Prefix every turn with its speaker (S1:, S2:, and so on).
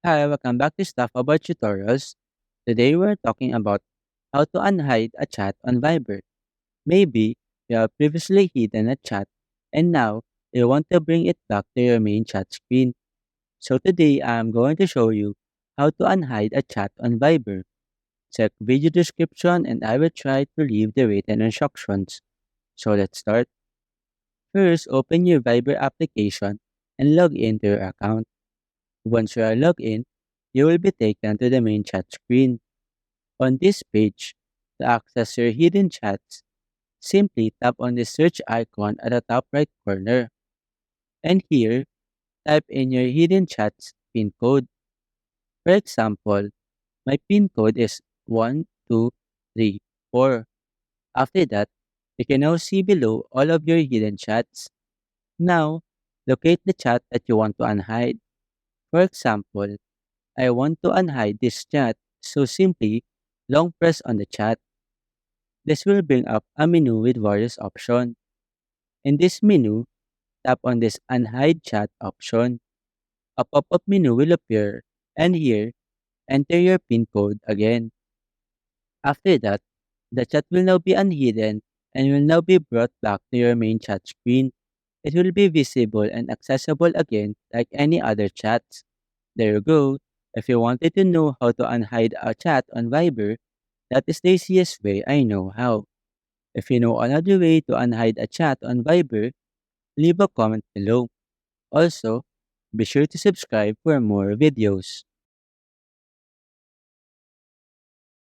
S1: Hi, welcome back to Stuff About Tutorials. Today we're talking about how to unhide a chat on Viber. Maybe you have previously hidden a chat and now you want to bring it back to your main chat screen. So today I'm going to show you how to unhide a chat on Viber. Check video description and I will try to leave the written instructions. So let's start. First, open your Viber application and log into your account. Once you are logged in, you will be taken to the main chat screen. On this page, to access your hidden chats, simply tap on the search icon at the top right corner. And here, type in your hidden chat's PIN code. For example, my PIN code is 1234. After that, you can now see below all of your hidden chats. Now, locate the chat that you want to unhide. For example, I want to unhide this chat, so simply long press on the chat. This will bring up a menu with various options. In this menu, tap on this Unhide Chat option. A pop-up menu will appear, and here, enter your PIN code again. After that, the chat will now be unhidden and will now be brought back to your main chat screen. It will be visible and accessible again like any other chats. There you go. If you wanted to know how to unhide a chat on Viber, that is the easiest way I know how. If you know another way to unhide a chat on Viber, leave a comment below. Also, be sure to subscribe for more videos.